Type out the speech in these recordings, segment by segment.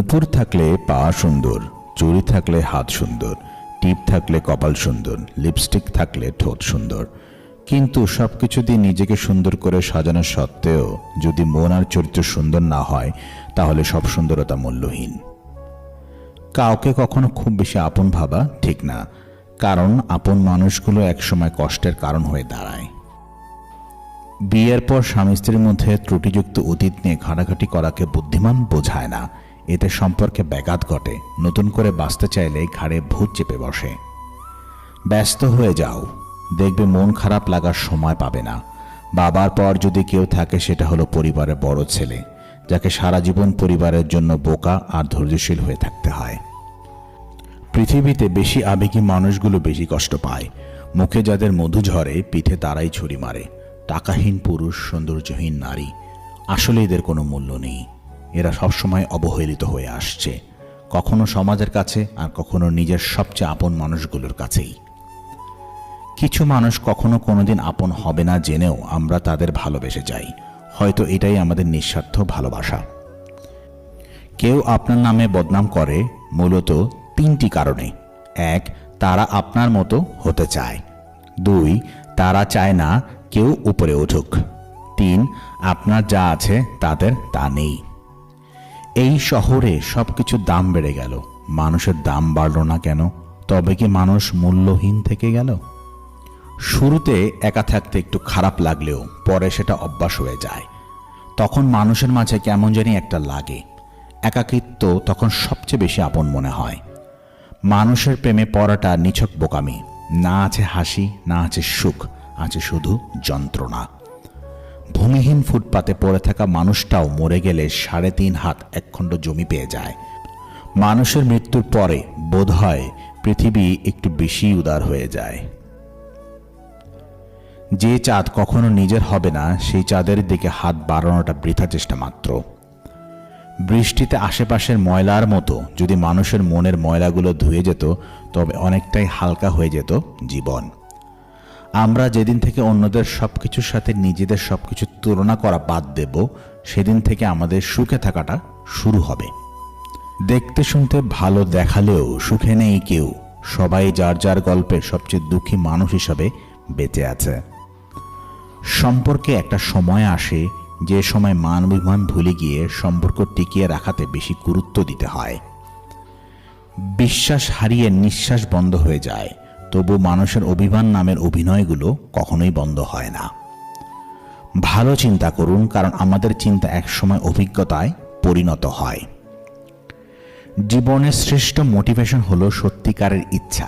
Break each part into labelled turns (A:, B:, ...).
A: নুপুর থাকলে পা সুন্দর, চুড়ি থাকলে হাত সুন্দর, টিপ থাকলে কপাল সুন্দর, লিপস্টিক থাকলে ঠোঁট সুন্দর। কিন্তু সবকিছু দিয়ে নিজেকে সুন্দর করে সাজানো সত্ত্বেও যদি মন আর চরিত্র সুন্দর না হয়, তাহলে সব সুন্দরতা মূল্যহীন। কাউকে কখনো খুব বেশি আপন ভাবা ঠিক না, কারণ আপন মানুষগুলো একসময় কষ্টের কারণ হয়ে দাঁড়ায়। বিয়ের পর স্বামী স্ত্রীর মধ্যে ত্রুটিযুক্ত অতীত নিয়ে ঘাটাঘাটি করাকে বুদ্ধিমান বোঝায় না। এতে সম্পর্কে ব্যাঘাত ঘটে, নতুন করে বাঁচতে চাইলে ঘাড়ে ভূত চেপে বসে। ব্যস্ত হয়ে যাও, দেখবে মন খারাপ লাগার সময় পাবে না। বাবার পর যদি কেউ থাকে, সেটা হলো পরিবারের বড় ছেলে, যাকে সারা জীবন পরিবারের জন্য বোকা আর ধৈর্যশীল হয়ে থাকতে হয়। পৃথিবীতে বেশি আবেগী মানুষগুলো বেশি কষ্ট পায়। মুখে যাদের মধু ঝরে, পিঠে তারাই ছুরি মারে। টাকাহীন পুরুষ, সৌন্দর্যহীন নারী, আসলে এদের কোনো মূল্য নেই। এরা সবসময় অবহেলিত হয়ে আসছে, কখনো সমাজের কাছে আর কখনো নিজের সবচেয়ে আপন মানুষগুলোর কাছেই। কিছু মানুষ কখনো কোনোদিন আপন হবে না জেনেও আমরা তাদের ভালোবেসে যাই। হয়তো এটাই আমাদের নিঃস্বার্থ ভালোবাসা। কেউ আপনার নামে বদনাম করে মূলত 3টি কারণে। 1, তারা আপনার মতো হতে চায়। 2, তারা চায় না কেউ উপরে উঠুক। 3, আপনার যা আছে তাদের তা নেই। এই শহরে সবকিছুর দাম বেড়ে গেল, মানুষের দাম বাড়ল না কেন? তবে কি মানুষ মূল্যহীন থেকে গেল? শুরুতে একা থাকতে একটু খারাপ লাগলেও পরে সেটা অভ্যাস হয়ে যায়। তখন মানুষের মাঝে কেমন জানি একটা লাগে। একাকিত্ব তখন সবচেয়ে বেশি আপন মনে হয়। মানুষের প্রেমে পড়াটা নিছক বোকামি। না আছে হাসি, না আছে সুখ, আছে শুধু যন্ত্রণা। ভূমিহীন ফুটপাতে পড়ে থাকা মানুষটাও মরে গেলে 3.5 হাত 1 খণ্ড জমি পেয়ে যায়। মানুষের মৃত্যুর পরে বোধ হয় পৃথিবী একটু বেশি উদার হয়ে যায়। যে চাঁদ কখনো নিজের হবে না, সেই চাঁদের দিকে হাত বাড়ানোটা বৃথা চেষ্টা মাত্র। বৃষ্টিতে আশেপাশের ময়লার মতো যদি মানুষের মনের ময়লাগুলো ধুয়ে যেত, তবে অনেকটাই হালকা হয়ে যেত জীবন। আমরা যেদিন থেকে অন্যদের সবকিছুর সাথে নিজেদের সবকিছু তুলনা করা বাদ দেব, সেদিন থেকে আমাদের সুখে থাকাটা শুরু হবে। দেখতে শুনতে ভালো দেখালেও সুখে নেই কেউ। সবাই যার যার গল্পের সবচেয়ে দুঃখী মানুষ হিসাবে বেঁচে আছে। সম্পর্কে একটা সময় আসে, যে সময় মান অভিমান ভুলে গিয়ে সম্পর্ক টিকিয়ে রাখাতে বেশি গুরুত্ব দিতে হয়। বিশ্বাস হারিয়ে নিঃশ্বাস বন্ধ হয়ে যায়, তবু মানুষের অভিমান নামের অভিনয়গুলো কখনোই বন্ধ হয় না। ভালো চিন্তা করুন, কারণ আমাদের চিন্তা একসময় অভিজ্ঞতায় পরিণত হয়। জীবনের শ্রেষ্ঠ মোটিভেশন হলো সত্যিকারের ইচ্ছা।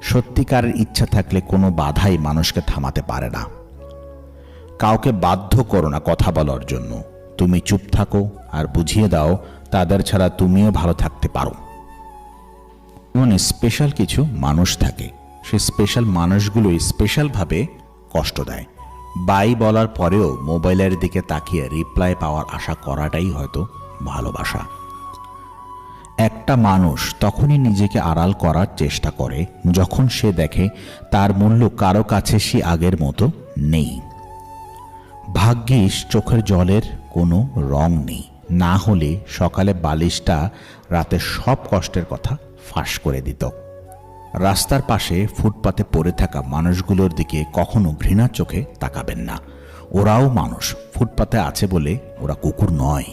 A: সত্যিকারের ইচ্ছা থাকলে কোনো বাধাই মানুষকে থামাতে পারে না। কাউকে বাধ্য করো না কথা বলার জন্য। তুমি চুপ থাকো আর বুঝিয়ে দাও তাদের ছাড়া তুমিও ভালো থাকতে পারো। জীবনে স্পেশাল কিছু মানুষ থাকে, সে স্পেশাল মানুষগুলোই স্পেশালভাবে কষ্ট দেয়। বাই বলার পরেও মোবাইলের দিকে তাকিয়ে রিপ্লাই পাওয়ার আশা করাটাই হয়তো ভালোবাসা। একটা মানুষ তখনই নিজেকে আড়াল করার চেষ্টা করে যখন সে দেখে তার মূল্য কারো কাছে সে আগের মতো নেই। ভাগ্যিস চোখের জলের কোনো রং নেই, না হলে সকালে বালিশটা রাতে সব কষ্টের কথা ফাঁস করে দিত। রাস্তার পাশে ফুটপাতে পড়ে থাকা মানুষগুলোর দিকে কখনো ঘৃণার চোখে তাকাবেন না। ওরাও মানুষ, ফুটপাতে আছে বলে ওরা কুকুর নয়।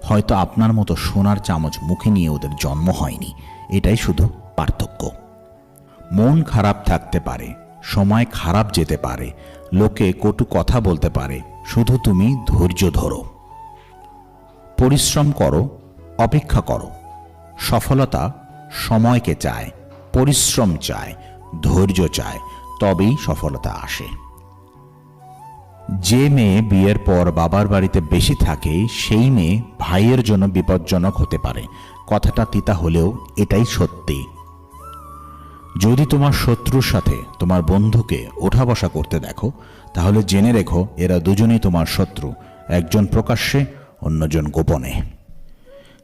A: হয়তো আপনার মতো সোনার চামচ মুখে নিয়ে ওদের জন্ম হয়নি, এটাই শুধু পার্থক্য। মন খারাপ থাকতে পারে, সময় খারাপ যেতে পারে, লোকে কটু কথা বলতে পারে, শুধু তুমি ধৈর্য ধরো, পরিশ্রম করো, অপেক্ষা করো। সফলতা সময়কে চায়, পরিশ্রম চায়, ধৈর্য চায়, তবেই সফলতা আসে। যে মেয়ে বিয়ের পর বাবার বাড়িতে বেশি থাকে, সেই মেয়ে ভাইয়ের জন্য বিপজ্জনক হতে পারে। কথাটা তিতা হলেও এটাই সত্যি। যদি তোমার শত্রুর সাথে তোমার বন্ধুকে ওঠা বসা করতে দেখো, তাহলে জেনে রেখো এরা দুজনেই তোমার শত্রু, একজন প্রকাশ্যে, অন্যজন গোপনে।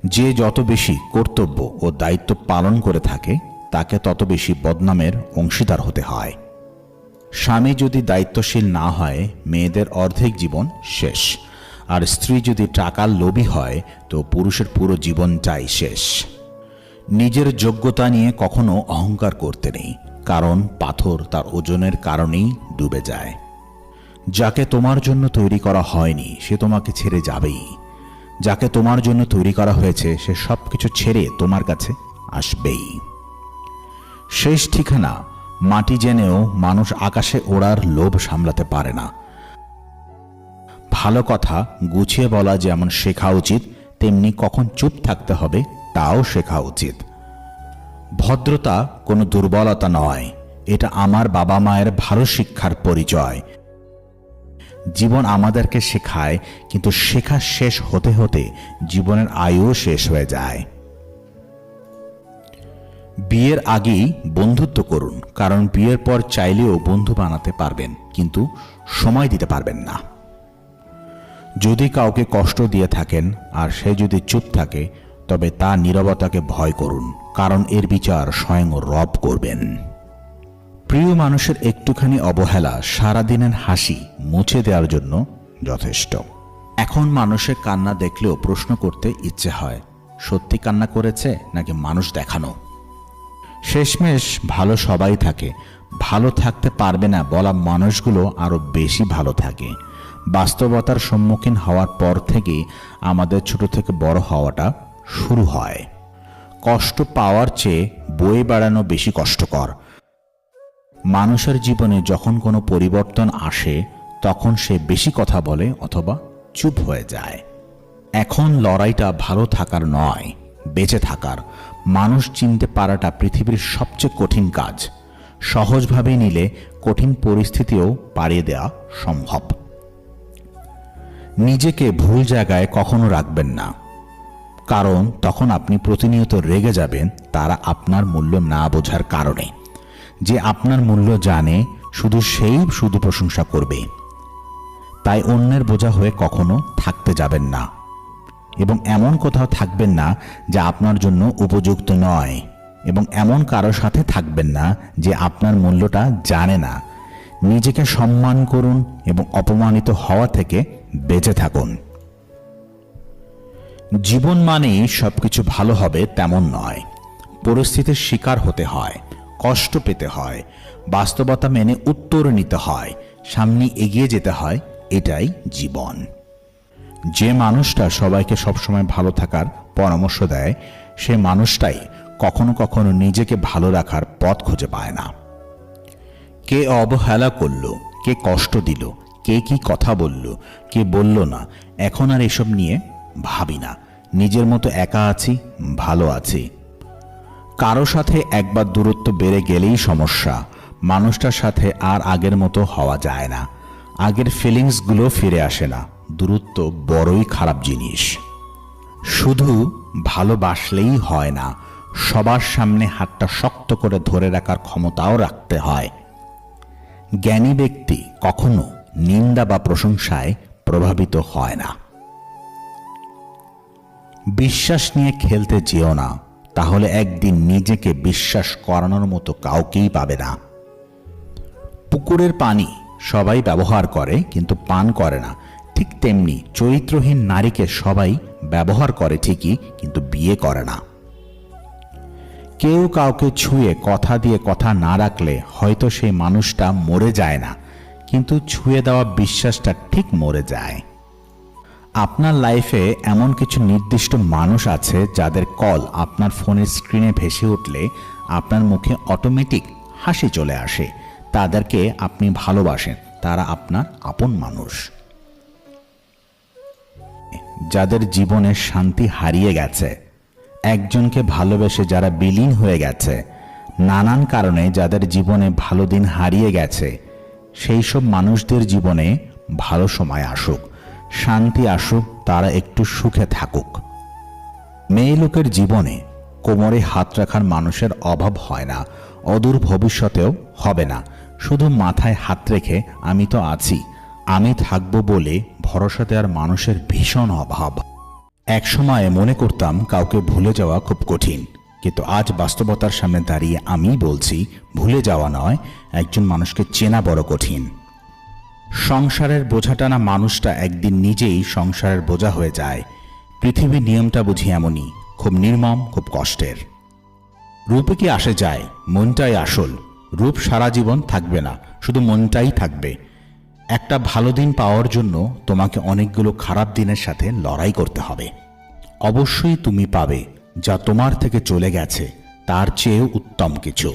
A: যে যত বেশি কর্তব্য ও দায়িত্ব পালন করে থাকে, তাকে তত বেশি বদনামের অংশীদার হতে হয়। স্বামী যদি দায়িত্বশীল না হয়, মেয়েদের অর্ধেক জীবন শেষ। আর স্ত্রী যদি টাকার লোভী হয় তো পুরুষের পুরো জীবনটাই শেষ। নিজের যোগ্যতা নিয়ে কখনো অহংকার করতে নেই, কারণ পাথর তার ওজনের কারণেই ডুবে যায়। যাকে তোমার জন্য তৈরি করা হয়নি সে তোমাকে ছেড়ে যাবেই। যাকে তোমার জন্য তৈরি করা হয়েছে সে সবকিছু ছেড়ে তোমার কাছে আসবেই। শেষ ঠিকানা মাটি জেনেও মানুষ আকাশে ওড়ার লোভ সামলাতে পারে না। ভালো কথা গুছিয়ে বলা যেমন শেখা উচিত, তেমনি কখন চুপ থাকতে হবে তাও শেখা উচিত। ভদ্রতা কোনো দুর্বলতা নয়, এটা আমার বাবা মায়ের ভালো শিক্ষার পরিচয়। জীবন আমাদেরকে শেখায়, কিন্তু শেখা শেষ হতে হতে জীবনের আয়ুও শেষ হয়ে যায়। বিয়ের আগেই বন্ধুত্ব করুন, কারণ বিয়ের পর চাইলেও বন্ধু বানাতে পারবেন, কিন্তু সময় দিতে পারবেন না। যদি কাউকে কষ্ট দিয়ে থাকেন আর সে যদি চুপ থাকে, তবে তার নীরবতাকে ভয় করুন, কারণ এর বিচার স্বয়ং রব করবেন। প্রিয় মানুষের একটুখানি অবহেলা সারাদিনের হাসি মুছে দেওয়ার জন্য যথেষ্ট। এখন মানুষের কান্না দেখলেও প্রশ্ন করতে ইচ্ছে হয়, সত্যি কান্না করেছে নাকি মানুষ দেখানো। শেষমেশ ভালো সবাই থাকে, ভালো থাকতে পারবে না বলা মানুষগুলো আরো বেশি ভালো থাকে। বাস্তবতার সম্মুখীন হওয়ার পর থেকেই আমাদের ছোট থেকে বড় হওয়াটা শুরু হয়। কষ্ট পাওয়ার চেয়ে বয়ে বেড়ানো বেশি কষ্টকর। মানুষের জীবনে যখন কোনো পরিবর্তন আসে তখন সে বেশি কথা বলে অথবা চুপ হয়ে যায়। এখন লড়াইটা ভালো থাকার নয়, বেঁচে থাকার। মানুষ চিনতে পারাটা পৃথিবীর সবচেয়ে কঠিন কাজ। সহজভাবে নিলে কঠিন পরিস্থিতিও পাড়িয়ে দেওয়া সম্ভব। নিজেকে ভুল জায়গায় কখনো রাখবেন না, কারণ তখন আপনি প্রতিনিয়ত রেগে যাবেন তারা আপনার মূল্য না বোঝার কারণে। যে আপনার মূল্য জানে সেই শুধু প্রশংসা করবে। তাই অন্যের বোঝা হয়ে কখনো থাকতে যাবেন না, এবং এমন কোথাও থাকবেন না যা আপনার জন্য উপযুক্ত নয়, এবং এমন কারোর সাথে থাকবেন না যে আপনার মূল্যটা জানে না। নিজেকে সম্মান করুন এবং অপমানিত হওয়া থেকে বেঁচে থাকুন। জীবন মানেই সবকিছু ভালো হবে তেমন নয়। পরিস্থিতির শিকার হতে হয়, কষ্ট পেতে হয়, বাস্তবতা মেনে উত্তর নিতে হয়, সামনে এগিয়ে যেতে হয়। এটাই জীবন। যে মানুষটা সবাইকে সবসময় ভালো থাকার পরামর্শ দেয়, সে মানুষটাই কখনো কখনো নিজেকে ভালো রাখার পথ খুঁজে পায় না। কে অবহেলা করলো, কে কষ্ট দিল, কে কি কথা বলল, কে বলল না, এখন আর এসব নিয়ে ভাবি না। নিজের মতো একা আছি, ভালো আছি। কারো সাথে একবার দূরত্ব বেড়ে গেলেই সমস্যা। মানুষটার সাথে আর আগের মতো হওয়া যায় না। আগের ফিলিংসগুলো ফিরে আসে না। দূরত্ব বড়ই খারাপ জিনিস। শুধু ভালোবাসলেই হয় না, সবার সামনে হাতটা শক্ত করে ধরে রাখার ক্ষমতাও রাখতে হয়। জ্ঞানী ব্যক্তি কখনো নিন্দা বা প্রশংসায় প্রভাবিত হয় না। বিশ্বাস নিয়ে খেলতে যেও না, তাহলে একদিন নিজেকে বিশ্বাস করানোর মতো কাউকেই পাবে না। পুকুরের পানি সবাই ব্যবহার করে কিন্তু পান করে না, ঠিক তেমনি চরিত্রহীন নারীকে সবাই ব্যবহার করে ঠিকই, কিন্তু বিয়ে করে না। কেউ কাউকে ছুঁয়ে কথা দিয়ে কথা না রাখলে হয়তো সেই মানুষটা মরে যায় না, কিন্তু ছুঁয়ে দেওয়া বিশ্বাসটা ঠিক মরে যায়। আপনার লাইফে এমন কিছু নির্দিষ্ট মানুষ আছে যাদের কল আপনার ফোনের স্ক্রিনে ভেসে উঠলে আপনার মুখে অটোমেটিক হাসি চলে আসে। তাদেরকে আপনি ভালোবাসেন, তারা আপনার আপন মানুষ। যাদের জীবনে শান্তি হারিয়ে গেছে, একজনকে ভালোবেসে যারা বিলীন হয়ে গেছে, নানান কারণে যাদের জীবনে ভালো দিন হারিয়ে গেছে, সেই সব মানুষদের জীবনে ভালো সময় আসুক, শান্তি আসুক, তারা একটু সুখে থাকুক। মেয়ে লোকের জীবনে কোমরে হাত রাখার মানুষের অভাব হয় না, অদূর ভবিষ্যতেও হবে না। শুধু মাথায় হাত রেখে আমি তো আছি, আমি থাকবো বলে ভরসা দেওয়ার মানুষের ভীষণ অভাব। এক সময় মনে করতাম কাউকে ভুলে যাওয়া খুব কঠিন, কিন্তু আজ বাস্তবতার সামনে দাঁড়িয়ে আমি বলছি ভুলে যাওয়া নয়, একজন মানুষকে চেনা বড় কঠিন। সংসারের বোঝা টানা মানুষটা একদিন নিজেই সংসারের বোঝা হয়ে যায়। পৃথিবীর নিয়মটা বুঝি এমনই, খুব নির্মম, খুব কষ্টের। রূপে কি আসে যায়, মনটাই আসল। রূপ সারা জীবন থাকবে না, শুধু মনটাই থাকবে। একটা ভালো দিন পাওয়ার জন্য তোমাকে অনেকগুলো খারাপ দিনের সাথে লড়াই করতে হবে। অবশ্যই তুমি পাবে যা তোমার থেকে চলে গেছে তার চেয়েও উত্তম কিছু।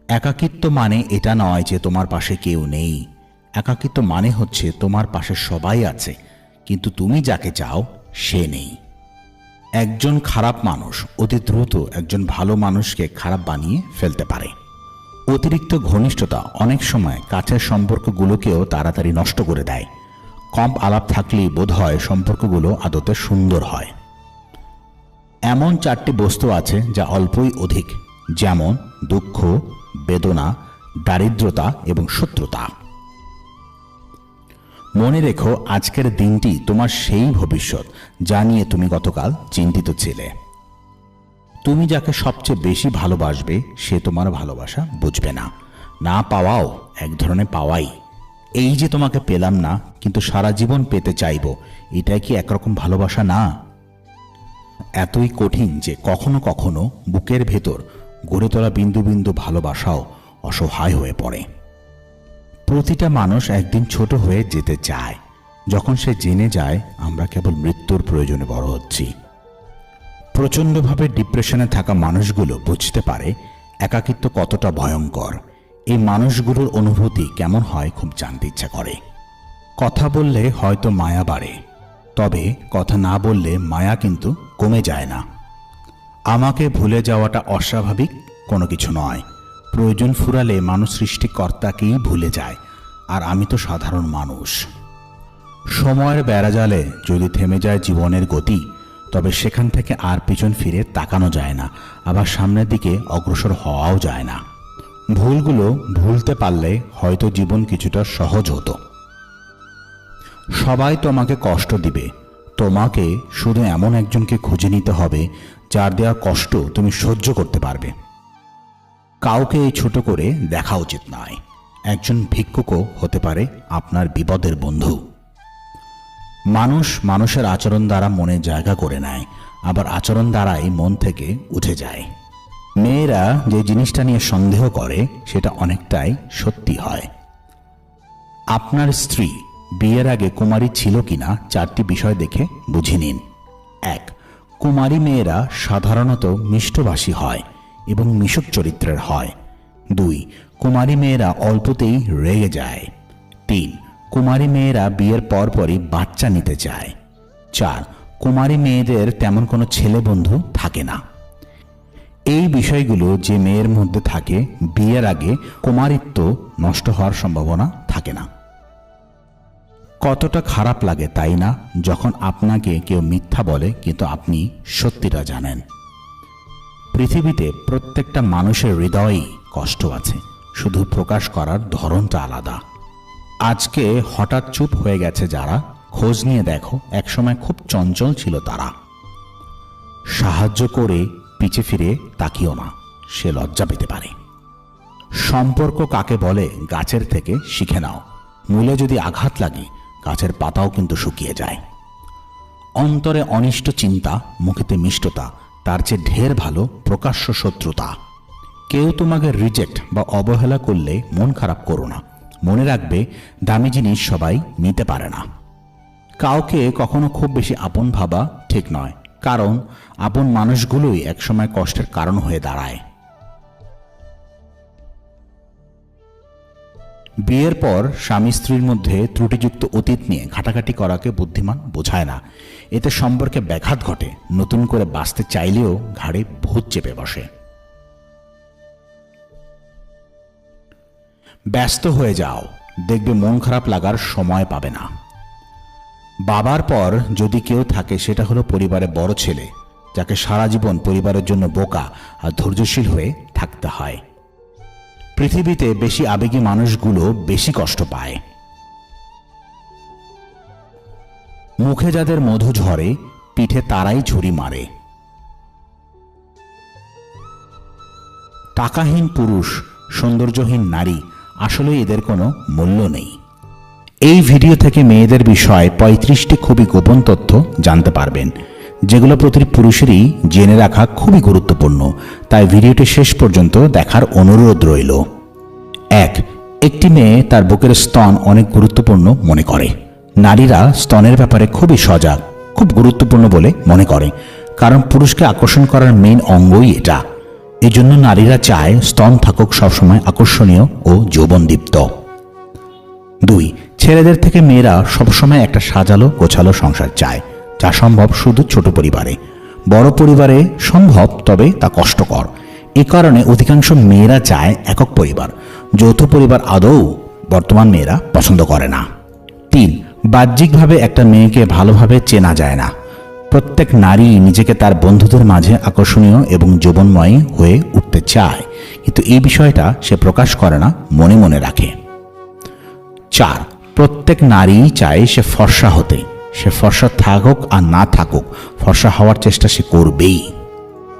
A: একাকিত্ব মানে এটা নয় যে তোমার পাশে কেউ নেই। একাকিত্ব মানে হচ্ছে তোমার পাশে সবাই আছে, কিন্তু তুমি যাকে চাও সে নেই। একজন খারাপ মানুষ অতি দ্রুত একজন ভালো মানুষকে খারাপ বানিয়ে ফেলতে পারে। অতিরিক্ত ঘনিষ্ঠতা অনেক সময় কাছের সম্পর্কগুলোকেও তাড়াতাড়ি নষ্ট করে দেয়। কম আলাপ থাকলেই বোধ হয় সম্পর্কগুলো আদতে সুন্দর হয়। এমন 4টি বস্তু আছে যা অল্পই অধিক, যেমন দুঃখ, বেদনা, দারিদ্রতা এবং শত্রুতা। মনে রেখো, আজকের দিনটি তোমার সেই ভবিষ্যৎ যা নিয়ে তুমি গতকাল চিন্তিত ছিলে। তুমি যাকে সবচেয়ে বেশি ভালোবাসবে সে তোমার ভালোবাসা বুঝবে না। না পাওয়াও এক ধরনের পাওয়াই। এই যে তোমাকে পেলাম না কিন্তু সারা জীবন পেতে চাইব, এটাই কি একরকম ভালোবাসা না? এতই কঠিন যে কখনো কখনো বুকের ভেতর গড়ে তোলা বিন্দু বিন্দু ভালোবাসাও অসহায় হয়ে পড়ে। প্রতিটা মানুষ একদিন ছোট হয়ে যেতে চায়, যখন সে জেনে যায় আমরা কেবল মৃত্যুর প্রয়োজনে বড় হচ্ছি। প্রচণ্ডভাবে ডিপ্রেশনে থাকা মানুষগুলো বুঝতে পারে একাকিত্ব কতটা ভয়ঙ্কর। এই মানুষগুলোর অনুভূতি কেমন হয় খুব জানতে ইচ্ছা করে। কথা বললে হয়তো মায়া বাড়ে, তবে কথা না বললে মায়া কিন্তু কমে যায় না। আমাকে ভুলে যাওয়াটা অস্বাভাবিক কোনো কিছু নয়। প্রয়োজন ফুরালে মানুষ সৃষ্টিকর্তাকেই ভুলে যায়, আর আমি তো সাধারণ মানুষ। সময়ের বেড়াজালে যদি থেমে যায় জীবনের গতি, তবে সেখান থেকে আর পিছন ফিরে তাকানো যায় না, আবার সামনের দিকে অগ্রসর হওয়াও যায় না। ভুলগুলো ভুলতে পারলে হয়তো জীবন কিছুটা সহজ হতো। সবাই তোমাকে কষ্ট দিবে, তোমাকে শুধু এমন একজনকে খুঁজে নিতে হবে যার দেওয়া কষ্ট তুমি সহ্য করতে পারবে। কাউকে এই ছোট করে দেখা উচিত নয়। একজন ভিক্ষুকও হতে পারে আপনার বিপদের বন্ধু। মানুষ মানুষের আচরণ দ্বারা মনে জায়গা করে নেয়, আবার আচরণ দ্বারাই মন থেকে উঠে যায়। মেয়েরা যে জিনিসটা নিয়ে সন্দেহ করে সেটা অনেকটাই সত্যি হয়। আপনার স্ত্রী বিয়ের আগে কুমারী ছিল কিনা 4টি বিষয় দেখে বুঝে নিন। 1. কুমারী মেয়েরা সাধারণত মিষ্টভাষী হয় এবং মিশুক চরিত্রের হয়। 2. কুমারী মেয়েরা অল্পতেই রেগে যায়। 3. কুমারী মেয়েরা বিয়ের পরপরই বাচ্চা নিতে চায়। 4. কুমারী মেয়েদের তেমন কোনো ছেলে বন্ধু থাকে না। এই বিষয়গুলো যে মেয়ের মধ্যে থাকে, বিয়ের আগে কুমারিত্ব নষ্ট হওয়ার সম্ভাবনা থাকে না। কতটা খারাপ লাগে তাই না, যখন আপনাকে কেউ মিথ্যা বলে কিন্তু আপনি সত্যিটা জানেন। পৃথিবীতে প্রত্যেকটা মানুষের হৃদয়েই কষ্ট আছে, শুধু প্রকাশ করার ধরনটা আলাদা। আজকে হঠাৎ চুপ হয়ে গেছে যারা, খোঁজ নিয়ে দেখো একসময় খুব চঞ্চল ছিল তারা। সাহায্য করে পিছে ফিরে তাকিও না, সে লজ্জা পেতে পারে। সম্পর্ক কাকে বলে গাছের থেকে শিখে নাও। মূলে যদি আঘাত লাগে গাছের পাতাও কিন্তু শুকিয়ে যায়। অন্তরে অনিষ্ট চিন্তা, মুখেতে মিষ্টতা, তার চেয়ে ঢের ভালো প্রকাশ্য শত্রুতা। কেউ তোমাকে রিজেক্ট বা অবহেলা করলে মন খারাপ করো না। মনে রাখবে, দামি জিনিস সবাই নিতে পারে না। কাউকে কখনো খুব বেশি আপন ভাবা ঠিক নয়, কারণ আপন মানুষগুলোই একসময় কষ্টের কারণ হয়ে দাঁড়ায়। বিয়ের পর স্বামী স্ত্রীর মধ্যে ত্রুটিযুক্ত অতীত নিয়ে ঘাটাঘাটি করাকে বুদ্ধিমান বোঝায় না। এতে সম্পর্কে ব্যাঘাত ঘটে, নতুন করে বাঁচতে চাইলেও ঘাড়ে ভূত চেপে বসে। ব্যস্ত হয়ে যাও, দেখবে মন খারাপ লাগার সময় পাবে না। বাবার পর যদি কেউ থাকে সেটা হলো পরিবারের বড় ছেলে, যাকে সারা জীবন পরিবারের জন্য বোকা আর ধৈর্যশীল হয়ে থাকতে হয়। পৃথিবীতে বেশি আবেগী মানুষগুলো বেশি কষ্ট পায়। মুখে যাদের মধু ঝরে, পিঠে তারাই ছুরি মারে। টাকাহীন পুরুষ, সৌন্দর্যহীন নারী আসলে এদের কোনো মূল্য নেই। এই ভিডিও থেকে মেয়েদের বিষয়ে 35টি খুবই গোপন তথ্য জানতে পারবেন, যেগুলো প্রতিটি পুরুষেরই জেনে রাখা খুবই গুরুত্বপূর্ণ। তাই ভিডিওটি শেষ পর্যন্ত দেখার অনুরোধ রইল। 1. একটি মেয়ে তার বুকের স্তন অনেক গুরুত্বপূর্ণ মনে করে। নারীরা স্তনের ব্যাপারে খুবই সজাগ, খুব গুরুত্বপূর্ণ বলে মনে করে, কারণ পুরুষকে আকর্ষণ করার মেইন অঙ্গই এটা। এজন্য নারীরা চায় স্তন থাকুক সবসময় আকর্ষণীয় ও যৌবনদীপ্ত। 2. ছেলেদের থেকে মেয়েরা সবসময় একটা সাজালো গোছালো সংসার চায়, যা সম্ভব শুধু ছোট পরিবারে। বড় পরিবারে সম্ভব, তবে তা কষ্টকর। এ কারণে অধিকাংশ মেয়েরা চায় একক পরিবার। যৌথ পরিবার আদৌ বর্তমান মেয়েরা পছন্দ করে না। 3. বাহ্যিকভাবে একটা মেয়েকে ভালোভাবে চেনা যায় না। প্রত্যেক নারী নিজেকে তার বন্ধুদের মাঝে আকর্ষণীয় এবং যৌবনময় হয়ে উঠতে চায়, কিন্তু এই বিষয়টা সে প্রকাশ করে না, মনে মনে রাখে। 4. প্রত্যেক নারী চায় সে ফর্সা হতে। সে ফর্সা থাকুক আর না থাকুক, ফর্সা হওয়ার চেষ্টা সে করবেই।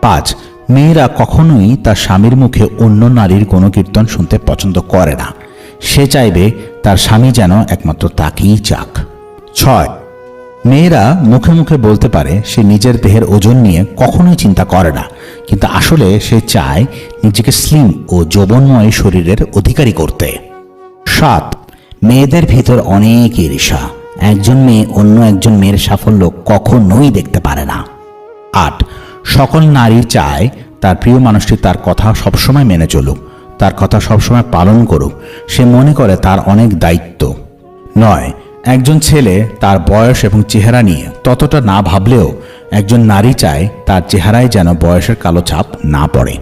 A: 5. মেয়েরা কখনোই তার স্বামীর মুখে অন্য নারীর কোনো কীর্তন শুনতে পছন্দ করে না। সে চাইবে তার স্বামী যেন একমাত্র তাকেই চাক। 6. মেয়েরা মুখে মুখে বলতে পারে সে নিজের দেহের ওজন নিয়ে কখনোই চিন্তা করে না, কিন্তু আসলে সে চায় নিজেকে স্লিম ও যৌবনময় শরীরের অধিকারী করতে। 7. মেয়েদের ভিতর অনেক ঈর্ষা। একজন মেয়ে অন্য একজন মেয়ের সাফল্য কখনোই দেখতে পারে না। 8. সকল নারী চায় তার প্রিয় মানুষটি তার কথা সবসময় মেনে চলুক, তার কথা সবসময় পালন করুক। সে মনে করে তার অনেক দায়িত্ব। 9. একজন ছেলে তার বয়স এবং চেহারা নিয়ে ততটা না ভাবলেও একজন নারী চায় তার চেহারায় যেন বয়সের কালো ছাপ না পড়ে।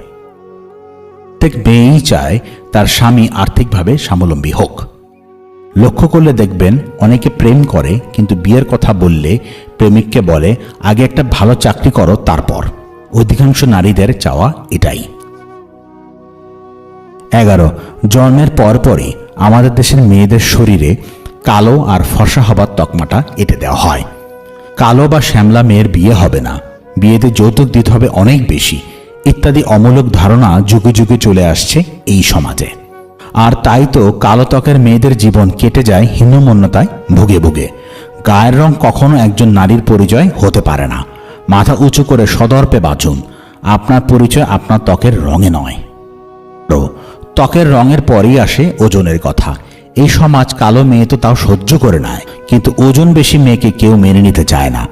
A: প্রত্যেক মেয়েই চায় তার স্বামী আর্থিকভাবে স্বাবলম্বী হোক। লক্ষ্য করলে দেখবেন অনেকে প্রেম করে, কিন্তু বিয়ের কথা বললে প্রেমিককে বলে আগে একটা ভালো চাকরি করো তারপর। অধিকাংশ নারীদের চাওয়া এটাই। 11. জন্মের পরপরই আমাদের দেশের মেয়েদের শরীরে কালো আর ফর্সা হবার তকমাটা এঁটে দেওয়া হয়। কালো বা শ্যামলা মেয়ের বিয়ে হবে না, বিয়েতে যৌতুক দিতে হবে অনেক বেশি, ইত্যাদি অমূলক ধারণা যুগে যুগে চলে আসছে এই সমাজে। আর তাই তো কালো ত্বকের মেয়েদের জীবন কেটে যায় হীনমন্যতায় ভুগে ভুগে। গায়ের রং কখনো একজন নারীর পরিচয় হতে পারে না। মাথা উঁচু করে সদর্পে বাঁচুন। আপনার পরিচয় আপনার ত্বকের রঙে নয়। ত্বকের রঙের পরেই আসে ওজনের কথা। এই সমাজ কালো মেয়ে তো তাও সহ্য করে নেয়, কিন্তু ওজন বেশি মেয়েকে কেউ মেনে নিতে চায় না।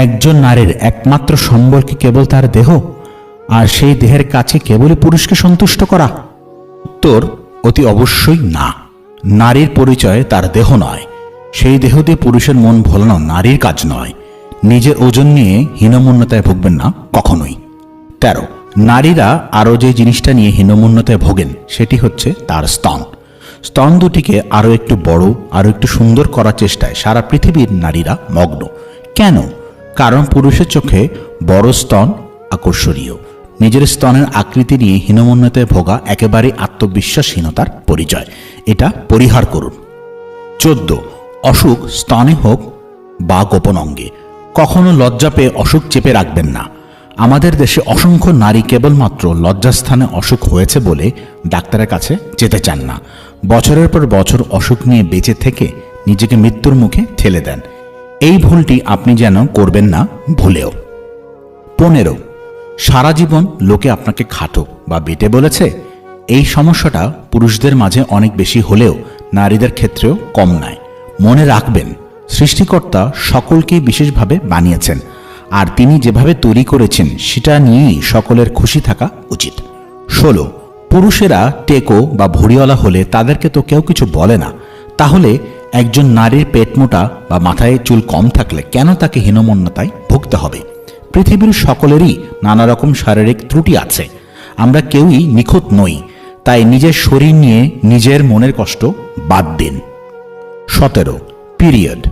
A: একজন নারীর একমাত্র সম্বল কি কেবল তার দেহ, আর সেই দেহের কাছে কেবলই পুরুষকে সন্তুষ্ট করা? উত্তর অতি অবশ্যই না। নারীর পরিচয় তার দেহ নয়। সেই দেহ দিয়ে পুরুষের মন ভোলানো নারীর কাজ নয়। নিজের ওজন নিয়ে হীনমন্যতায় ভুগবেন না কখনোই। 13. নারীরা আরও যে জিনিসটা নিয়ে হীনমন্যতায় ভোগেন সেটি হচ্ছে তার স্তন। স্তন দুটিকে আরও একটু বড়, আরও একটু সুন্দর করার চেষ্টায় সারা পৃথিবীর নারীরা মগ্ন। কেন? কারণ পুরুষের চোখে বড় স্তন আকর্ষণীয়। নিজের স্তনের আকৃতি নিয়ে হীনমন্যতায় ভোগা একেবারে আত্মবিশ্বাসহীনতার পরিচয়। এটা পরিহার করুন। 14. অসুখ স্তনে হোক বা গোপন অঙ্গে। কখনো লজ্জা পেয়ে অসুখ চেপে রাখবেন না। আমাদের দেশে অসংখ্য নারী কেবলমাত্র লজ্জাস্থানে অসুখ হয়েছে বলে ডাক্তারের কাছে যেতে চান না। বছরের পর বছর অসুখ নিয়ে বেঁচে থেকে নিজেকে মৃত্যুর মুখে ঠেলে দেন। এই ভুলটি আপনি যেন করবেন না ভুলেও। 15. সারা জীবন লোকে আপনাকে খাটো বা বেটে বলেছে। এই সমস্যাটা পুরুষদের মাঝে অনেক বেশি হলেও নারীদের ক্ষেত্রেও কম নয়। মনে রাখবেন, সৃষ্টিকর্তা সকলকেই বিশেষভাবে বানিয়েছেন, আর তিনি যেভাবে তৈরি করেছেন সেটা নিয়েই সকলের খুশি থাকা উচিত। 16. পুরুষেরা টেকো বা ভুঁড়িওয়ালা হলে তাদেরকে তো কেউ কিছু বলে না। তাহলে একজন নারীর পেট মোটা বা মাথায় চুল কম থাকলে কেন তাকে হীনমন্যতায় ভুগতে হবে? পৃথিবীর সকলেরই নানা রকম শারীরিক ত্রুটি আছে। আমরা কেউই নিখুঁত নই। তাই নিজের শরীর নিয়ে নিজের মনের কষ্ট বাদ দিন। 17. পিরিয়ড।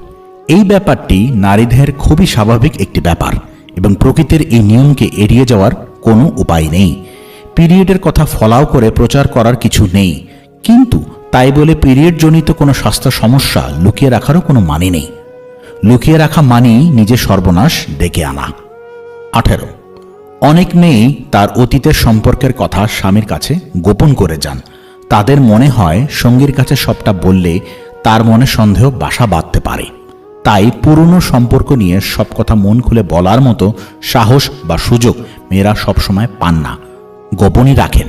A: এই ব্যাপারটি নারীদের খুবই স্বাভাবিক একটি ব্যাপার এবং প্রকৃতির এই নিয়মকে এড়িয়ে যাওয়ার কোনো উপায় নেই। পিরিয়ডের কথা ফলাও করে প্রচার করার কিছু নেই, কিন্তু তাই বলে পিরিয়ড জনিত কোনো স্বাস্থ্য সমস্যা লুকিয়ে রাখারও কোনো মানে নেই। লুকিয়ে রাখা মানেই নিজের সর্বনাশ ডেকে আনা। 18. অনেক মেয়েই তার অতীতের সম্পর্কের কথা স্বামীর কাছে গোপন করে যান। তাদের মনে হয় সঙ্গীর কাছে সবটা বললে তার মনে সন্দেহ বাসা বাঁধতে পারে। তাই পুরনো সম্পর্ক নিয়ে সব কথা মন খুলে বলার মতো সাহস বা সুযোগ মেয়েরা সবসময় পান না, গোপনই রাখেন।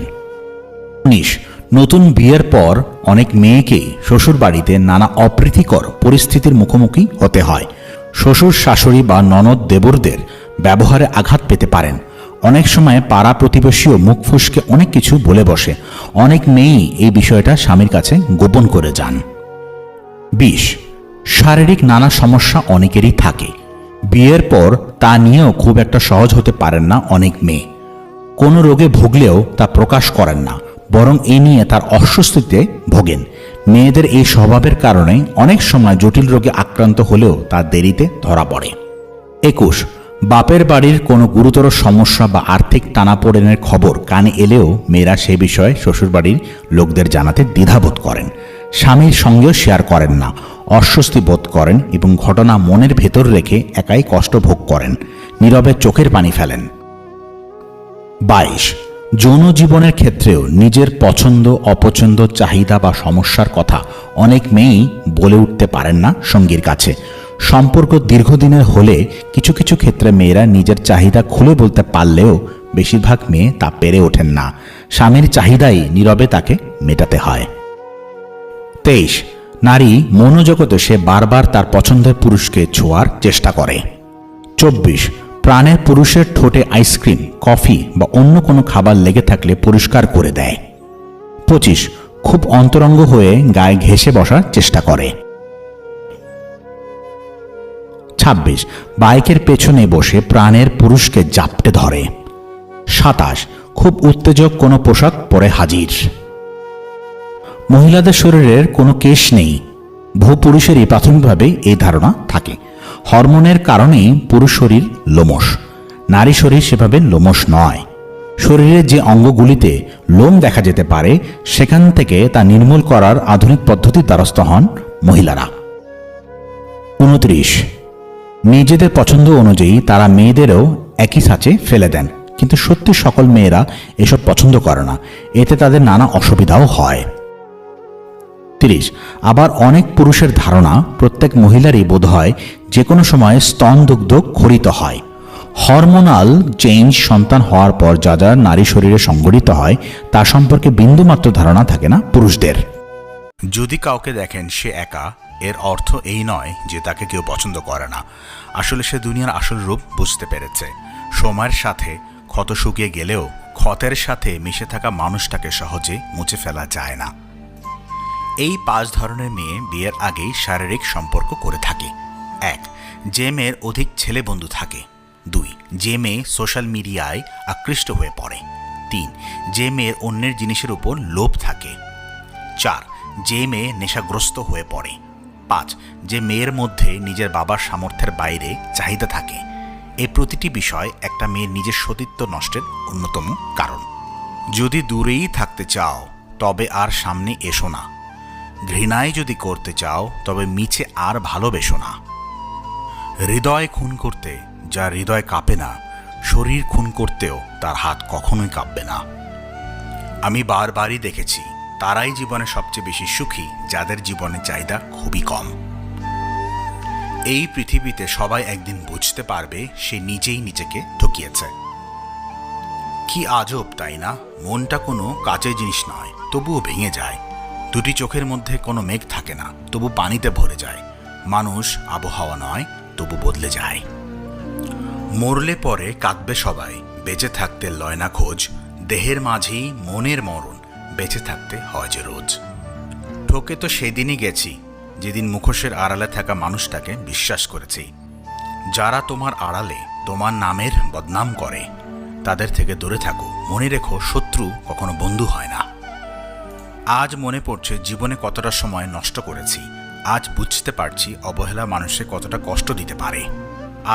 A: 19 নতুন বিয়ের পর অনেক মেয়েকে শ্বশুরবাড়িতে নানা অপ্রীতিকর পরিস্থিতির মুখোমুখি হতে হয়। শ্বশুর শাশুড়ি বা ননদ দেবরদের ব্যবহারে আঘাত পেতে পারেন। অনেক সময় পাড়া প্রতিবেশীও মুখ ফুসকে অনেক কিছু বলে বসে। অনেক মেয়েই এই বিষয়টা স্বামীর কাছে গোপন করে যান। 20 শারীরিক নানা সমস্যা অনেকেরই থাকে। বিয়ের পর তা নিয়েও খুব একটা সহজ হতে পারেন না অনেক মেয়ে। কোনো রোগে ভুগলেও তা প্রকাশ করেন না, বরং এ নিয়ে তার অস্বস্তিতে ভোগেন। মেয়েদের এই স্বভাবের কারণে অনেক সময় জটিল রোগে আক্রান্ত হলেও তা দেরিতে ধরা পড়ে। 21 বাপের বাড়ির কোনো গুরুতর সমস্যা বা আর্থিক টানাপোড়েনের খবর কানে এলেও মেয়েরা সে বিষয়ে শ্বশুরবাড়ির লোকদের জানাতে দ্বিধাবোধ করেন। স্বামীর সঙ্গেও শেয়ার করেন না, অস্বস্তি বোধ করেন এবং ঘটনা মনের ভেতর রেখে একাই কষ্ট ভোগ করেন, নীরবে চোখের পানি ফেলেন। 22 যৌন জীবনের ক্ষেত্রেও নিজের পছন্দ অপছন্দ চাহিদা বা সমস্যার কথা অনেক মেয়েই বলে উঠতে পারেন না সঙ্গীর কাছে। সম্পর্ক দীর্ঘদিনের হলে কিছু কিছু ক্ষেত্রে মেয়েরা নিজের চাহিদা খুলে বলতে পারলেও বেশিরভাগ মেয়ে তা পেরে ওঠেন না। স্বামীর চাহিদাই নীরবে তাকে মেটাতে হয়। 23 নারী মনোজগতে সে বারবার তার পছন্দের পুরুষকে ছোঁয়ার চেষ্টা করে। 24 প্রাণের পুরুষের ঠোঁটে আইসক্রিম, কফি বা অন্য কোনো খাবার লেগে থাকলে পরিষ্কার করে দেয়। 25 খুব অন্তরঙ্গ হয়ে গায়ে ঘেঁষে বসার চেষ্টা করে। 26 বাইকের পেছনে বসে প্রাণের পুরুষকে জাপটে ধরে। 27 খুব উত্তেজক কোনো পোশাক পরে হাজির। মহিলাদের শরীরের কোনো কেশ নেই। বহু পুরুষেরই প্রাথমিকভাবে এই ধারণা থাকে। হরমোনের কারণেই পুরুষ শরীর লোমশ, নারী শরীর সেভাবে লোমশ নয়। শরীরের যে অঙ্গগুলিতে লোম দেখা যেতে পারে সেখান থেকে তা নির্মূল করার আধুনিক পদ্ধতির দ্বারস্থ হন মহিলারা। 29 নিজেদের পছন্দ অনুযায়ী তারা মেয়েদেরও একই ছাঁচে ফেলে দেন, কিন্তু সত্যি সকল মেয়েরা এসব পছন্দ করে না, এতে তাদের নানা অসুবিধাও হয়। 30 আবার অনেক পুরুষের ধারণা প্রত্যেক মহিলারই বোধ হয় যে কোনো সময় স্তন দুগ্ধ খরিত হয়। হরমোনাল চেঞ্জ সন্তান হওয়ার পর যা যা নারী শরীরে সংঘটিত হয় তা সম্পর্কে বিন্দুমাত্র ধারণা থাকে না পুরুষদের। যদি কাউকে দেখেন সে একা, এর অর্থ এই নয় যে তাকে কেউ পছন্দ করে না। আসলে সে দুনিয়ার আসল রূপ বুঝতে পেরেছে। সময়ের সাথে ক্ষত শুকিয়ে গেলেও ক্ষতের সাথে মিশে থাকা মানুষটাকে সহজে মুছে ফেলা যায় না। এই 5 ধরনের মেয়ে বিয়ের আগেই শারীরিক সম্পর্ক করে থাকে। 1 যে মেয়ের অধিক ছেলে বন্ধু থাকে। 2 যে মেয়ে সোশ্যাল মিডিয়ায় আকৃষ্ট হয়ে পড়ে। 3 যে মেয়ের অন্যের জিনিসের উপর লোভ থাকে। 4 যে মেয়ে নেশাগ্রস্ত হয়ে পড়ে। 5 যে মেয়ের মধ্যে নিজের বাবার সামর্থ্যের বাইরে চাহিদা থাকে। এই প্রতিটি বিষয় একটা মেয়ের নিজের সতীত্ব নষ্টের অন্যতম কারণ। যদি দূরেই থাকতে চাও তবে আর সামনে এসো না। ঘৃণায় যদি করতে চাও তবে মিছে আর ভালোবেসো না। হৃদয় খুন করতে যার হৃদয় কাঁপে না, শরীর খুন করতেও তার হাত কখনোই কাঁপবে না। আমি বারবারই দেখেছি তারাই জীবনে সবচেয়ে বেশি সুখী যাদের জীবনে চাহিদা খুবই কম। এই পৃথিবীতে সবাই একদিন বুঝতে পারবে সে নিজেই নিজেকে ঠকিয়েছে। কি আজব তাই না? মনটা কোনো কাচের জিনিস নয়, তবুও ভেঙে যায়। দুটি চোখের মধ্যে কোনো মেঘ থাকে না, তবু পানিতে ভরে যায়। মানুষ আবহাওয়া নয়, তবু বদলে যায়। মরলে পরে কাঁদবে সবাই, বেঁচে থাকতে লয় না খোঁজ। দেহের মাঝেই মনের মরণ, বেঁচে থাকতে হয় যে রোজ। ঠকে তো সেদিনই গেছি যেদিন মুখোশের আড়ালে থাকা মানুষটাকে বিশ্বাস করেছি। যারা তোমার আড়ালে তোমার নামের বদনাম করে তাদের থেকে দূরে থাকো। মনে রেখো, শত্রু কখনো বন্ধু হয় না। আজ মনে পড়ছে জীবনে কতটা সময় নষ্ট করেছি। আজ বুঝতে পারছি অবহেলা মানুষকে কতটা কষ্ট দিতে পারে।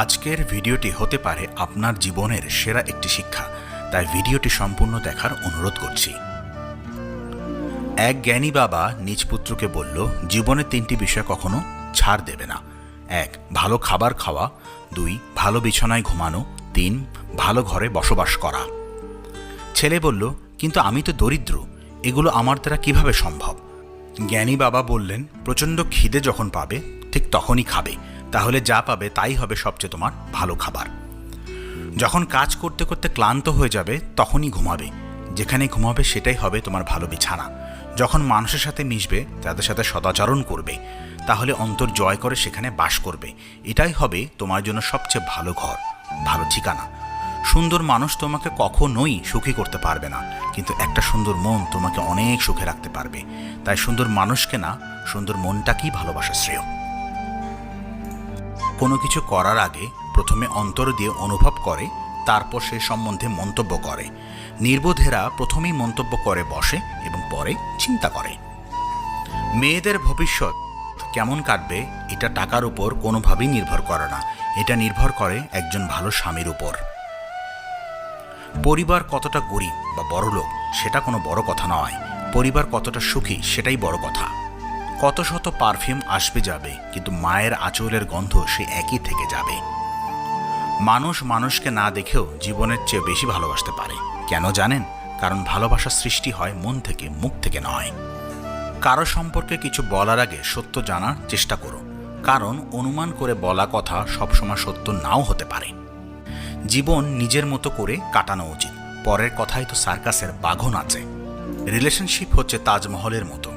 A: আজকের ভিডিওটি হতে পারে আপনার জীবনের সেরা একটি শিক্ষা, তাই ভিডিওটি সম্পূর্ণ দেখার অনুরোধ করছি। এক জ্ঞানী বাবা নিজ পুত্রকে বলল, জীবনে 3টি বিষয় কখনো ছাড় দেবে না। 1 ভালো খাবার খাওয়া, 2 ভালো বিছানায় ঘুমানো, 3 ভালো ঘরে বসবাস করা। ছেলে বলল, কিন্তু আমি তো দরিদ্র,
B: এগুলো আমার দ্বারা কিভাবে সম্ভব? জ্ঞানী বাবা বললেন, প্রচণ্ড খিদে যখন পাবে ঠিক তখনই খাবে, তাহলে যা পাবে তাই হবে সবচেয়ে তোমার ভালো খাবার। যখন কাজ করতে করতে ক্লান্ত হয়ে যাবে তখনই ঘুমাবে, যেখানে ঘুমাবে সেটাই হবে তোমার ভালো বিছানা। যখন মানুষের সাথে মিশবে, তাদের সাথে সদাচরণ করবে, তাহলে অন্তর জয় করে সেখানে বাস করবে, এটাই হবে তোমার জন্য সবচেয়ে ভালো ঘর, ভালো ঠিকানা। সুন্দর মানুষ তোমাকে কখনোই সুখী করতে পারবে না, কিন্তু একটা সুন্দর মন তোমাকে অনেক সুখে রাখতে পারবে। তাই সুন্দর মানুষকে না, সুন্দর মনটাকেই ভালোবাসা শ্রেয়। কোনো কিছু করার আগে প্রথমে অন্তর দিয়ে অনুভব করে, তারপর সে সম্বন্ধে মন্তব্য করে। নির্বোধেরা প্রথমেই মন্তব্য করে বসে এবং পরে চিন্তা করে। মেয়েদের ভবিষ্যৎ কেমন কাটবে এটা টাকার উপর কোনোভাবেই নির্ভর করে না, এটা নির্ভর করে একজন ভালো স্বামীর উপর। পরিবার কতটা গরিব বা বড়লোক সেটা কোনো বড় কথা নয়, পরিবার কতটা সুখী সেটাই বড় কথা। কত শত পারফিউম আসবে যাবে, কিন্তু মায়ের আঁচলের গন্ধ সে একই থেকে যাবে। মানুষ মানুষকে না দেখেও জীবনের চেয়ে বেশি ভালোবাসতে পারে। কেন জানেন? কারণ ভালোবাসা সৃষ্টি হয় মন থেকে, মুখ থেকে নয়। কারো সম্পর্কে কিছু বলার আগে সত্য জানার চেষ্টা করো, কারণ অনুমান করে বলা কথা সবসময় সত্য নাও হতে পারে। জীবন নিজের মতো করে কাটানো উচিত, পরের কথাই তো সার্কাসের বাঘও নাচে। রিলেশনশিপ হচ্ছে তাজমহলের মতো,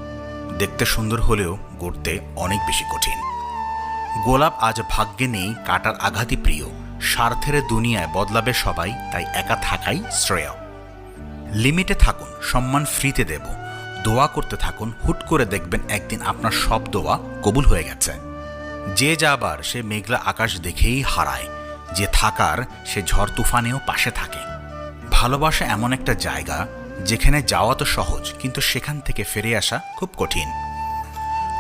B: দেখতে সুন্দর হলেও গড়তে অনেক বেশি কঠিন। গোলাপ আজ ভাগ্যে নেই, কাটার আঘাতই প্রিয়। স্বার্থের দুনিয়ায় বদলাবে সবাই, তাই একা থাকাই শ্রেয়। লিমিটে থাকুন, সম্মান ফ্রিতে দেব। দোয়া করতে থাকুন, হুট করে দেখবেন একদিন আপনার সব দোয়া কবুল হয়ে গেছে। যে যাবার সে মেঘলা আকাশ দেখেই হারায়, যে থাকার সে ঝড় তুফানেও পাশে থাকে। ভালোবাসা এমন একটা জায়গা যেখানে যাওয়া তো সহজ, কিন্তু সেখান থেকে ফিরে আসা খুব কঠিন।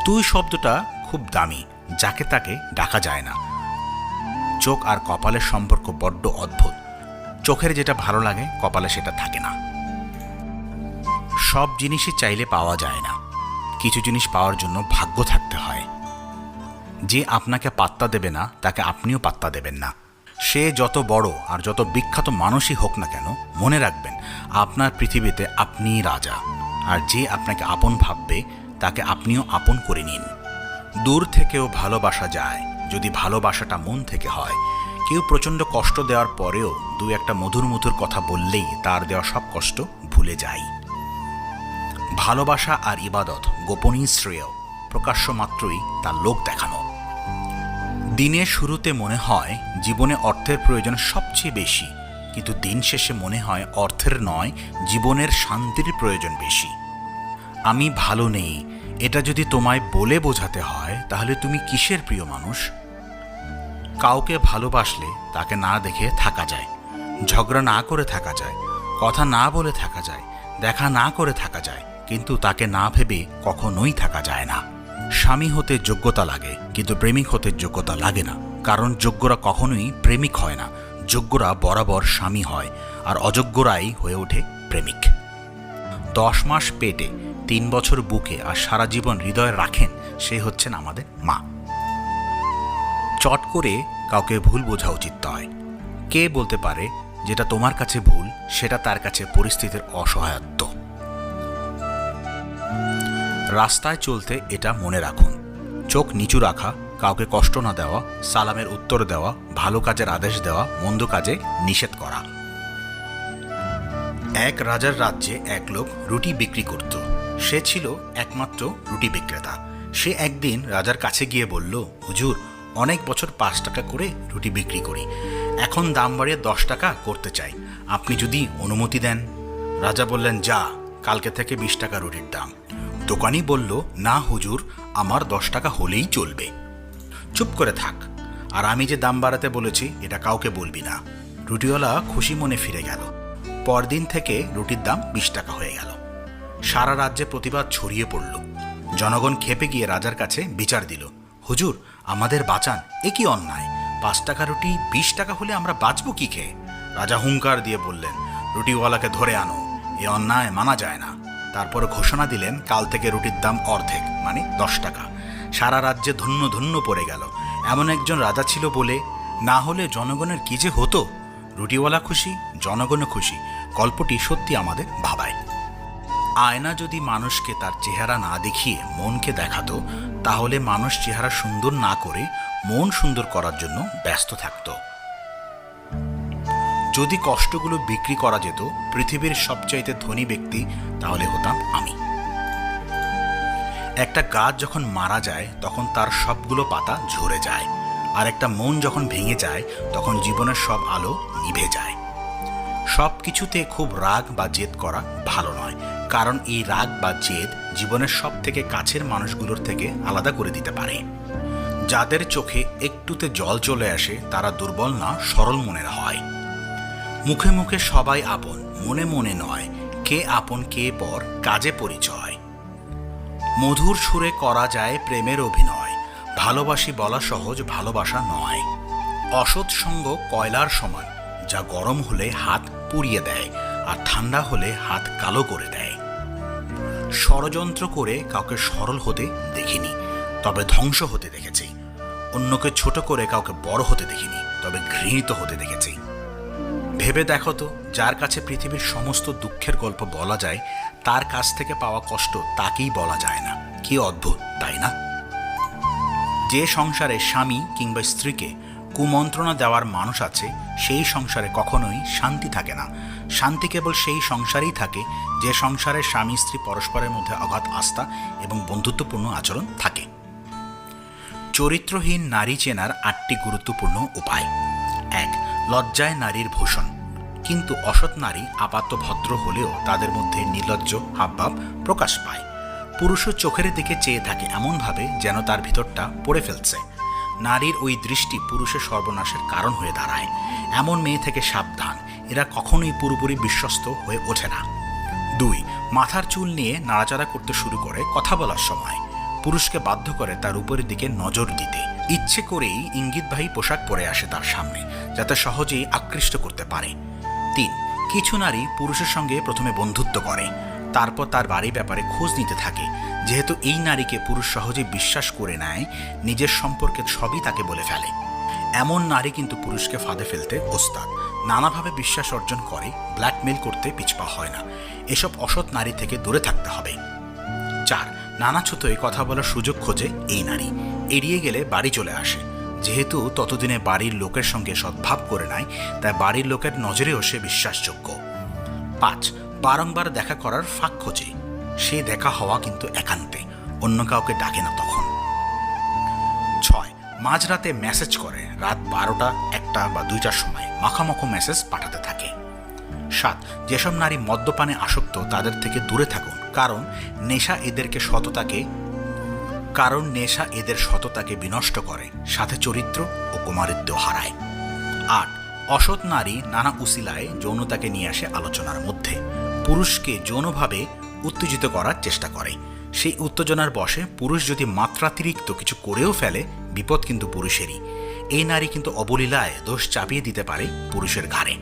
B: তুই শব্দটা খুব দামি, যাকে তাকে ডাকা যায় না। চোখ আর কপালের সম্পর্ক বড্ড অদ্ভুত, চোখের যেটা ভালো লাগে কপালে সেটা থাকে না। সব জিনিসই চাইলে পাওয়া যায় না, কিছু জিনিস পাওয়ার জন্য ভাগ্য থাকতে হয়। যে আপনাকে পাত্তা দেবে না তাকে আপনিও পাত্তা দেবেন না। সে যত বড় আর যত বিখ্যাত মানুষই হোক না কেন, মনে রাখবেন আপনার পৃথিবীতে আপনিই রাজা। আর যে আপনাকে আপন ভাববে তাকে আপনিও আপন করে নিন। দূর থেকেও ভালোবাসা যায় যদি ভালোবাসাটা মন থেকে হয়। কেউ প্রচণ্ড কষ্ট দেওয়ার পরেও দু একটা মধুর মধুর কথা বললেই তার দেওয়া সব কষ্ট ভুলে যায়। ভালোবাসা আর ইবাদত গোপনই শ্রেয়, প্রকাশ্য মাত্রই তার লোক দেখানো। দিনের শুরুতে মনে হয় জীবনে অর্থের প্রয়োজন সবচেয়ে বেশি, কিন্তু দিন শেষে মনে হয় অর্থের নয়, জীবনের শান্তির প্রয়োজন বেশি। আমি ভালো নেই, এটা যদি তোমায় বলে বোঝাতে হয় তাহলে তুমি কিসের প্রিয় মানুষ? কাউকে ভালোবাসলে তাকে না দেখে থাকা যায়, ঝগড়া না করে থাকা যায়, কথা না বলে থাকা যায়, দেখা না করে থাকা যায়, কিন্তু তাকে না ভেবে কখনোই থাকা যায় না। স্বামী হতে যোগ্যতা লাগে, কিন্তু প্রেমিক হতে যোগ্যতা লাগে না, কারণ যোগ্যরা কখনোই প্রেমিক হয় না, যোগ্যরা বরাবর স্বামী হয়, আর অযোগ্যরাই হয়ে ওঠে প্রেমিক। 10 মাস পেটে, 3 বছর বুকে, আর সারা জীবন হৃদয়ে রাখেন, সে হচ্ছেন আমাদের মা। চট করে কাউকে ভুল বোঝা উচিত নয়। কে বলতে পারে যেটা তোমার কাছে ভুল, সেটা তার কাছে পরিস্থিতির অসহায়ত্ব। রাস্তায় চলতে এটা মনে রাখুন, চোখ নিচু রাখা, কাউকে কষ্ট না দেওয়া, সালামের উত্তর দেওয়া, ভালো কাজের আদেশ দেওয়া, মন্দ কাজে নিষেধ করা। এক রাজার রাজ্যে এক লোক রুটি বিক্রি করত। সে ছিল একমাত্র রুটি বিক্রেতা। সে একদিন রাজার কাছে গিয়ে বলল, হুজুর, অনেক বছর 5 টাকা করে রুটি বিক্রি করি, এখন দাম বাড়িয়ে 10 টাকা করতে চাই, আপনি যদি অনুমতি দেন। রাজা বললেন, যা, কালকে থেকে 20 টাকা রুটির দাম। দোকানি বলল, না হুজুর, আমার 10 টাকা হলেই চলবে। চুপ করে থাক, আর আমি যে দাম বাড়াতে বলেছি এটা কাউকে বলবি না। রুটিওয়ালা খুশি মনে ফিরে গেল। পরদিন থেকে রুটির দাম 20 টাকা হয়ে গেল। সারা রাজ্যে প্রতিবাদ ছড়িয়ে পড়ল। জনগণ খেপে গিয়ে রাজার কাছে বিচার দিল, হুজুর, আমাদের বাঁচান, এ কি অন্যায়, 5 টাকা রুটি 20 টাকা হলে আমরা বাঁচবো কি খেয়ে? রাজা হুঙ্কার দিয়ে বললেন, রুটিওয়ালাকে ধরে আনো, এ অন্যায় মানা যায় না। তারপর ঘোষণা দিলেন, কাল থেকে রুটির দাম অর্ধেক, মানে 10 টাকা। সারা রাজ্যে ধন্য ধন্য পড়ে গেল। এমন একজন রাজা ছিল বলে, না হলে জনগণের কি যে হতো। রুটিওয়ালা খুশি, জনগণও খুশি। গল্পটি সত্যি আমাদের ভাবায়। আয়না যদি মানুষকে তার চেহারা না দেখিয়ে মনকে দেখাতো, তাহলে মানুষ চেহারা সুন্দর না করে মন সুন্দর করার জন্য ব্যস্ত থাকত। যদি কষ্টগুলো বিক্রি করা যেত পৃথিবীর সবচাইতে ধনী ব্যক্তি তাহলে হতাম আমি। একটা গাছ যখন মারা যায় তখন তার সবগুলো পাতা ঝরে যায়, আর একটা মন যখন ভেঙে যায় তখন জীবনের সব আলো নিভে যায়। সব কিছুতে খুব রাগ বা জেদ করা ভালো নয়, কারণ এই রাগ বা জেদ জীবনের সব থেকে কাছের মানুষগুলোর থেকে আলাদা করে দিতে পারে। যাদের চোখে একটুতে জল চলে আসে তারা দুর্বল না, সরল মনের হয়। মুখে মুখে সবাই আপন, মনে মনে নয়। কে আপন কে পর, কাজে পরিচয়। মধুর সুরে করা যায় প্রেমের অভিনয়, ভালোবাসি বলা সহজ, ভালোবাসা নয়। অসৎ সঙ্গ কয়লার সমান, যা গরম হলে হাত পুড়িয়ে দেয় আর ঠান্ডা হলে হাত কালো করে দেয়। ষড়যন্ত্র করে কাউকে সরল হতে দেখিনি, তবে ধ্বংস হতে দেখেছি। অন্যকে ছোট করে কাউকে বড় হতে দেখিনি, তবে ঘৃণিত হতে দেখেছি। ভেবে দেখো তো, যার কাছে পৃথিবীর সমস্ত দুঃখের গল্প বলা যায় তার কাছ থেকে পাওয়া কষ্ট তাকেই বলা যায় না। কি অদ্ভুত, তাই না? যে সংসারে স্বামী কিংবা স্ত্রীকে কুমন্ত্রণা দেওয়ার মানুষ আছে সেই সংসারে কখনোই শান্তি থাকে না। শান্তি কেবল সেই সংসারেই থাকে যে সংসারে স্বামী স্ত্রী পরস্পরের মধ্যে অগাধ আস্থা এবং বন্ধুত্বপূর্ণ আচরণ থাকে। চরিত্রহীন নারী চেনার 8টি গুরুত্বপূর্ণ উপায়। 1. লজ্জায় নারীর ভূষণ। কিন্তু অসৎ নারী আপাত ভদ্র হলেও তাদের মধ্যে নির্লজ্জ হাবভাব প্রকাশ পায়। পুরুষও চোখের দিকে চেয়ে থাকে এমনভাবে যেন তার ভিতরটা পড়ে ফেলছে। নারীর ওই দৃষ্টি পুরুষের সর্বনাশের কারণ হয়ে দাঁড়ায়। এমন মেয়ে থেকে সাবধান, এরা কখনোই পুরোপুরি বিশ্বস্ত হয়ে ওঠে না। 2. মাথার চুল নিয়ে নাড়াচাড়া করতে শুরু করে কথা বলার সময়। পুরুষকে বাধ্য করে তার উপরের দিকে নজর দিতে। ইচ্ছে করেই ইঙ্গিতবাহী পোশাক পরে আসে তার সামনে, যাতে সহজেই আকৃষ্ট করতে পারে। 3. কিছু নারী পুরুষের সঙ্গে প্রথমে বন্ধুত্ব করে, তারপর তার বাড়ির ব্যাপারে খোঁজ নিতে থাকে। যেহেতু এই নারীকে পুরুষ সহজে বিশ্বাস করে নেয়, নিজের সম্পর্কে সবই তাকে বলে ফেলে। এমন নারী কিন্তু পুরুষকে ফাঁদে ফেলতে ওস্তাদ। নানাভাবে বিশ্বাস অর্জন করে, ব্ল্যাকমেল করতে পিছপা হয় না। এসব অসৎ নারী থেকে দূরে থাকতে হবে। 4. নানা ছুতোয় কথা বলার সুযোগ খোঁজে এই নারী, এড়িয়ে গেলে বাড়ি চলে আসে। যেহেতু ততদিনে বাড়ির লোকের সঙ্গে সদ্ভাব করে নেয়, তাই বাড়ির লোকের নজরেও সে বিশ্বাসযোগ্য। 5. বারংবার দেখা করার ফাঁক খোঁজে। সে দেখা হওয়া কিন্তু একান্তে, অন্য কাউকে ডাকে না তখন। 6. মাঝরাতে মেসেজ করে, রাত 12টা 1টা বা 2টার সময় মাখামাখো মেসেজ পাঠাতে থাকে। 7. যেসব নারী মদ্যপানে আসক্ত তাদের থেকে দূরে থাকুন, কারণ নেশা এদের সততাকে বিনষ্ট করে, সাথে চরিত্র ও কুমারিত্ব হারায়। 8. অসৎ নারী নানা উসিলায় যৌনতাকে নিয়ে আসে আলোচনার মধ্যে। পুরুষকে যৌনভাবে উত্তেজিত করার চেষ্টা করে। সেই উত্তেজনার বশে পুরুষ যদি মাত্রাতিরিক্ত কিছু করেও ফেলে, বিপদ কিন্তু পুরুষেরই। এই নারী কিন্তু অবলীলায় দোষ চাপিয়ে দিতে পারে পুরুষের ঘাড়ে।